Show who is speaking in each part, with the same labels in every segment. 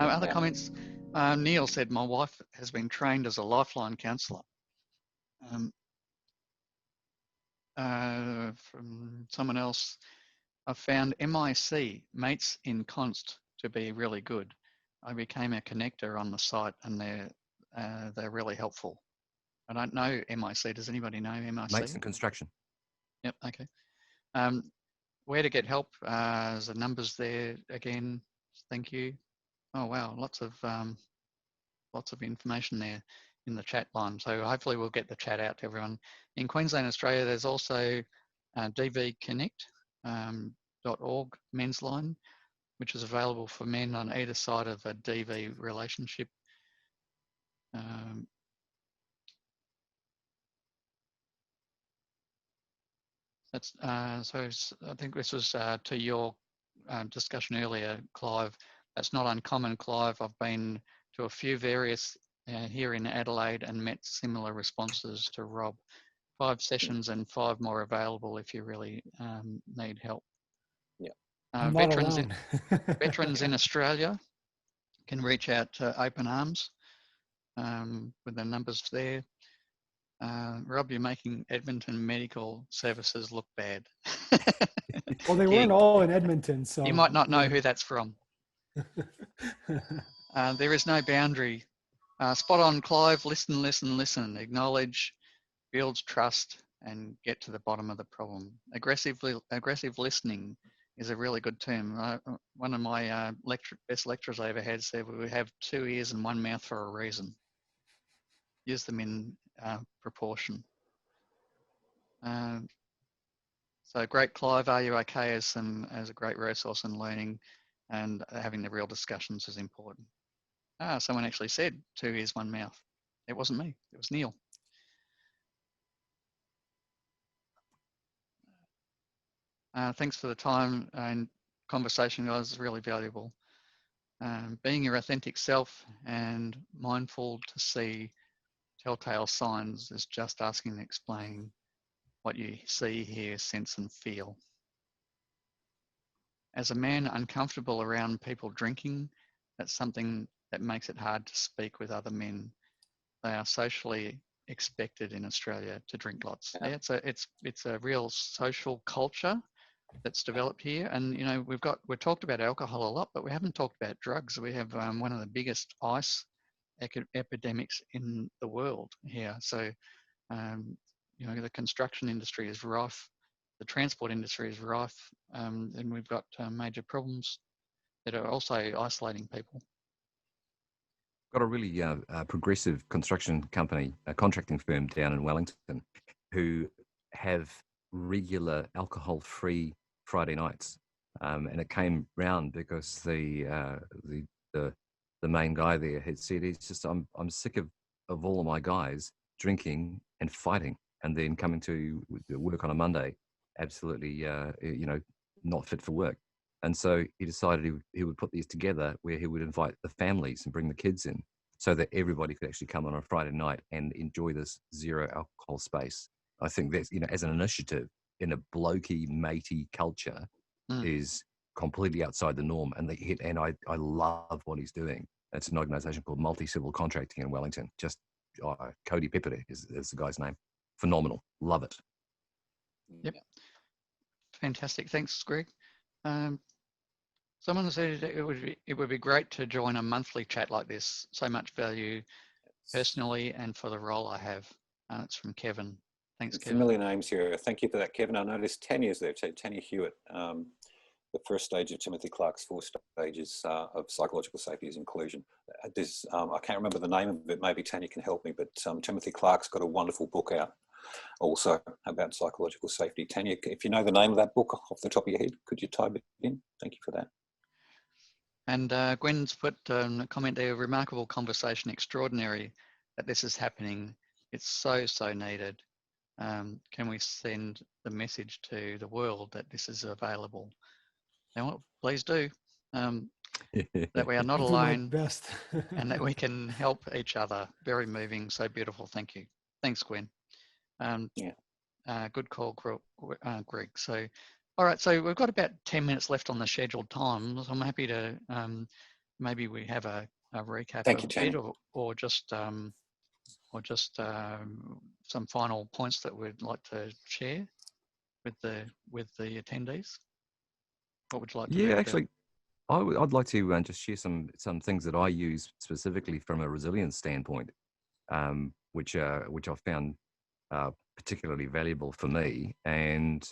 Speaker 1: Other comments? Neil said, my wife has been trained as a lifeline counsellor. From someone else, I found MIC, Mates in Const, to be really good. I became a connector on the site, and they're really helpful. I don't know MIC. Does anybody know MIC?
Speaker 2: Mates in Construction.
Speaker 1: Yep. Okay. Where to get help? There's the numbers there again. Thank you. Oh wow, lots of information there in the chat line. So hopefully we'll get the chat out to everyone. In Queensland, Australia, there's also dvconnect.org men's line, which is available for men on either side of a DV relationship. So I think this was to your discussion earlier, Clive. That's not uncommon, Clive. I've been to a few various here in Adelaide and met similar responses to Rob. 5 sessions and 5 more available if you really need help.
Speaker 3: Yeah.
Speaker 1: Veterans in Australia can reach out to Open Arms with the numbers there. Rob, you're making Edmonton medical services look bad.
Speaker 4: Well, they weren't all in Edmonton, so
Speaker 1: you might not know who that's from. There is no boundary. Spot on, Clive. Listen, listen, listen. Acknowledge, builds trust, and get to the bottom of the problem. Aggressive listening is a really good term. One of my best lecturers I ever had said we have 2 ears and 1 mouth for a reason. Use them in proportion. So great, Clive. Are you okay? As a great resource in learning, and having the real discussions is important. Someone actually said 2 ears, 1 mouth. It wasn't me. It was Neil. Thanks for the time and conversation, guys. It's really valuable. Being your authentic self and mindful to see telltale signs is just asking and explaining what you see, hear, sense, and feel. As a man uncomfortable around people drinking, that's something that makes it hard to speak with other men. They are socially expected in Australia to drink lots. Yeah, it's a real social culture that's developed here, and you know we've talked about alcohol a lot, but we haven't talked about drugs. We have one of the biggest ice epidemics in the world here. So you know the construction industry is rife, the transport industry is rife, and we've got major problems that are also isolating people.
Speaker 2: Got a really progressive construction company, a contracting firm down in Wellington, who have regular alcohol-free Friday nights, and it came round because the main guy there had said, "He's just I'm sick of all of my guys drinking and fighting, and then coming to work on a Monday, absolutely you know, not fit for work." And so he decided he would put these together where he would invite the families and bring the kids in so that everybody could actually come on a Friday night and enjoy this zero alcohol space. I think that's, you know, as an initiative in a blokey, matey culture is completely outside the norm. And I love what he's doing. It's an organization called Multi-Civil Contracting in Wellington. Just Cody Pepper is the guy's name. Phenomenal. Love it.
Speaker 1: Yep. Fantastic. Thanks, Greg. Someone said it would be great to join a monthly chat like this. So much value personally and for the role I have. It's from Kevin. Thanks, Kevin.
Speaker 3: Familiar names here. Thank you for that, Kevin. I noticed Tanya's there too. Tanya Hewitt. The first stage of Timothy Clark's 4 stages of psychological safety is inclusion. There's, I can't remember the name of it. Maybe Tanya can help me. But Timothy Clark's got a wonderful book out also about psychological safety. Tanya, if you know the name of that book off the top of your head, could you type it in? Thank you for that.
Speaker 1: And Gwen's put a comment there, remarkable conversation, extraordinary that this is happening. It's so needed. Can we send the message to the world that this is available? Now, please do. That we are not alone
Speaker 4: best.
Speaker 1: and that we can help each other. Very moving, so beautiful. Thank you. Thanks, Gwen. Good call, Greg. So, all right, so we've got about 10 minutes left on the scheduled time. So I'm happy to maybe we have a recap
Speaker 3: Thank
Speaker 1: of
Speaker 3: you, Tony.
Speaker 1: it, or just some final points that we'd like to share with the attendees. What would you like to do?
Speaker 2: Yeah, actually, I'd like to just share some things that I use specifically from a resilience standpoint, which I found particularly valuable for me, and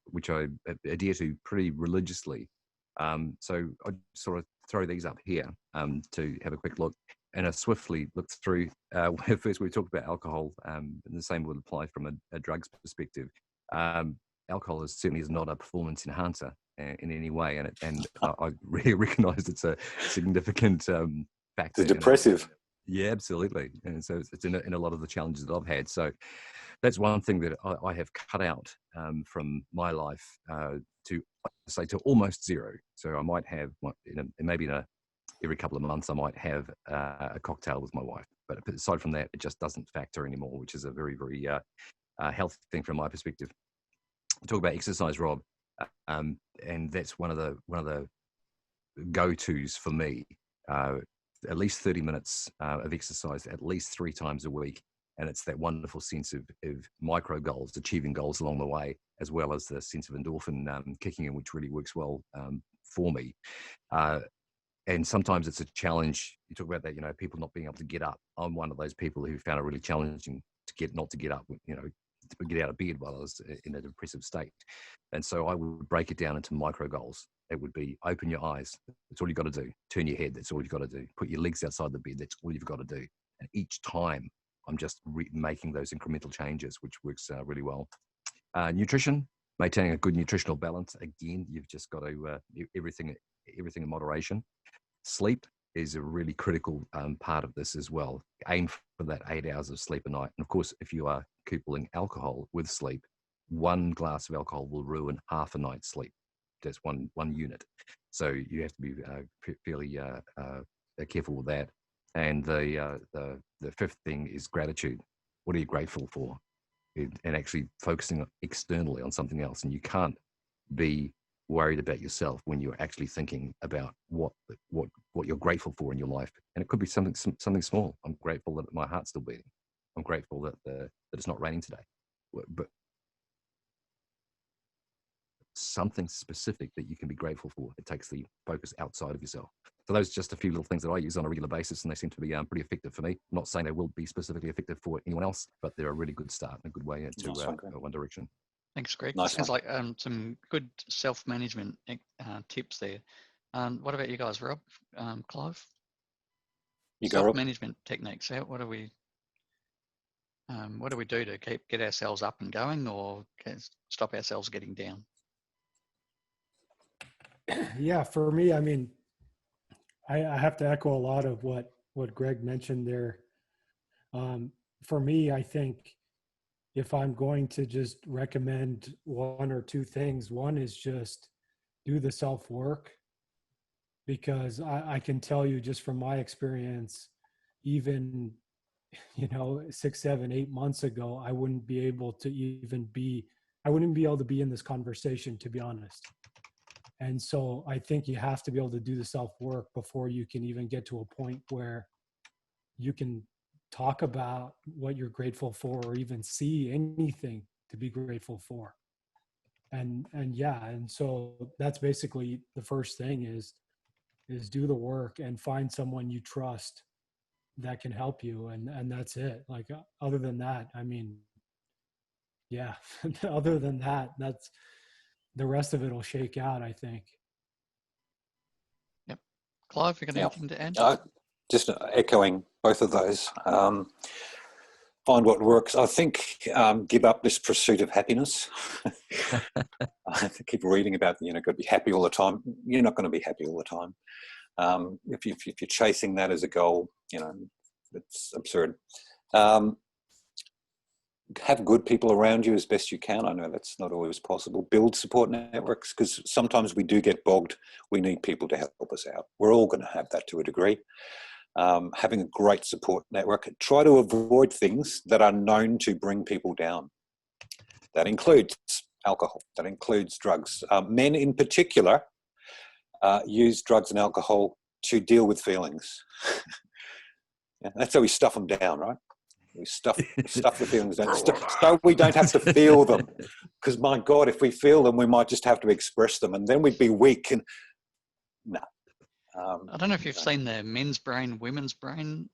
Speaker 2: which I adhere to pretty religiously. So I sort of throw these up here to have a quick look, and I swiftly looked through. First, we talked about alcohol, and the same would apply from a drugs perspective. Alcohol certainly is not a performance enhancer in any way, and I really recognise it's a significant factor.
Speaker 3: It's depressive.
Speaker 2: Yeah, absolutely. And so it's in a lot of the challenges that I've had. So that's one thing that I have cut out from my life to almost zero. So I might have every couple of months I might have a cocktail with my wife. But aside from that, it just doesn't factor anymore, which is a very, very healthy thing from my perspective. Talk about exercise, Rob, and that's one of the go-tos for me. At least 30 minutes of exercise at least 3 times a week. And it's that wonderful sense of micro goals, achieving goals along the way, as well as the sense of endorphin kicking in, which really works well for me. And sometimes it's a challenge. You talk about that, people not being able to get up. I'm one of those people who found it really challenging not to get up, to get out of bed while I was in a depressive state. And so I would break it down into micro goals. It would be open your eyes. That's all you've got to do. Turn your head. That's all you've got to do. Put your legs outside the bed. That's all you've got to do. And each time I'm just making those incremental changes, which works really well. Nutrition, maintaining a good nutritional balance. Again, you've just got to everything in moderation. Sleep is a really critical part of this as well. Aim for that 8 hours of sleep a night. And of course, if you are coupling alcohol with sleep, 1 glass of alcohol will ruin half a night's sleep. That's one unit. So you have to be fairly careful with that. And the 5th thing is gratitude. What are you grateful for? And actually focusing externally on something else. And you can't be worried about yourself when you're actually thinking about what you're grateful for in your life. And it could be something small. I'm grateful that my heart's still beating. I'm grateful that it's not raining today. But something specific that you can be grateful for. It takes the focus outside of yourself. So those are just a few little things that I use on a regular basis, and they seem to be pretty effective for me. I'm not saying they will be specifically effective for anyone else, but they're a really good start and a good way into one direction.
Speaker 1: Thanks, Greg.
Speaker 3: Nice
Speaker 1: Sounds like some good self-management tips there. What about you guys, Rob, Clive? Self-management techniques. What do we do to get ourselves up and going, or stop ourselves getting down?
Speaker 4: Yeah, for me, I mean, I have to echo a lot of what Greg mentioned there. For me, I think if I'm going to just recommend 1 or 2 things, one is just do the self-work, because I can tell you just from my experience, even 6, 7, 8 months ago, I wouldn't be able to be in this conversation, to be honest. And so I think you have to be able to do the self-work before you can even get to a point where you can talk about what you're grateful for, or even see anything to be grateful for. And so that's basically the first thing is do the work and find someone you trust that can help you. And that's it. Like, other than that, I mean, yeah, other than that, that's, the rest of it will shake out, I think.
Speaker 1: Yep. Clive, you got anything to add?
Speaker 3: Just echoing both of those. Find what works. I think give up this pursuit of happiness. I keep reading about, got to be happy all the time. You're not going to be happy all the time. If you're chasing that as a goal, it's absurd. Have good people around you as best you can. I know that's not always possible. Build support networks, because sometimes we do get bogged. We need people to help us out. We're all going to have that to a degree. Having a great support network. Try to avoid things that are known to bring people down. That includes alcohol. That includes drugs. Men in particular use drugs and alcohol to deal with feelings. Yeah, that's how we stuff them down, right? We stuff the feelings down, so we don't have to feel them. Because my God, if we feel them, we might just have to express them, and then we'd be weak. And no.
Speaker 1: I don't know if you've seen the men's brain, women's brain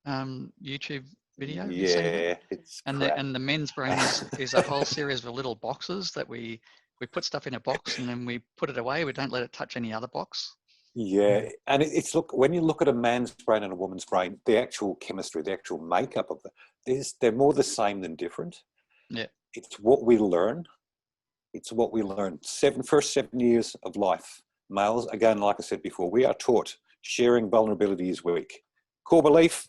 Speaker 1: YouTube video. Have you seen that?
Speaker 3: Yeah, it's
Speaker 1: and
Speaker 3: crap.
Speaker 1: the men's brain is a whole series of little boxes that we put stuff in a box and then we put it away. We don't let it touch any other box.
Speaker 3: Yeah, and it's look, when you look at a man's brain and a woman's brain, the actual chemistry, the actual makeup of them, they're more the same than different.
Speaker 1: Yeah,
Speaker 3: it's what we learn. It's what we learn. First 7 years of life, males, again, like I said before, we are taught sharing vulnerability is weak. Core belief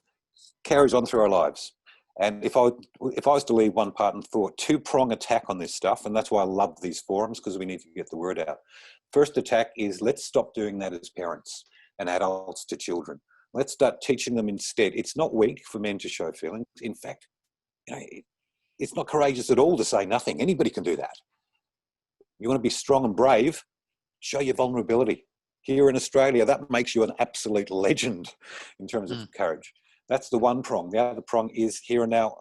Speaker 3: carries on through our lives. And if I was to leave one part and thought, two-prong attack on this stuff, and that's why I love these forums, because we need to get the word out. First attack is, let's stop doing that as parents and adults to children. Let's start teaching them instead. It's not weak for men to show feelings. In fact, it's not courageous at all to say nothing. Anybody can do that. You want to be strong and brave, show your vulnerability. Here in Australia, that makes you an absolute legend in terms of courage. That's the one prong. The other prong is here and now.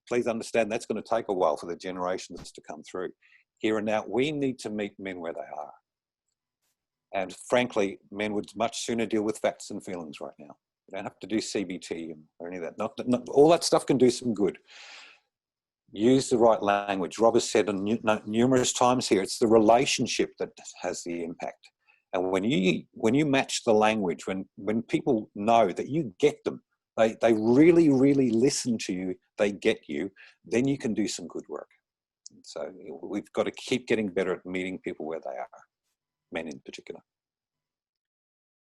Speaker 3: Please understand that's going to take a while for the generations to come through. Here and now, we need to meet men where they are. And frankly, men would much sooner deal with facts and feelings right now. You don't have to do CBT or any of that. Not all that stuff can do some good. Use the right language. Rob has said numerous times here, it's the relationship that has the impact. And when you match the language, when people know that you get them, they really, really listen to you, they get you, then you can do some good work. So we've got to keep getting better at meeting people where they are, men in particular.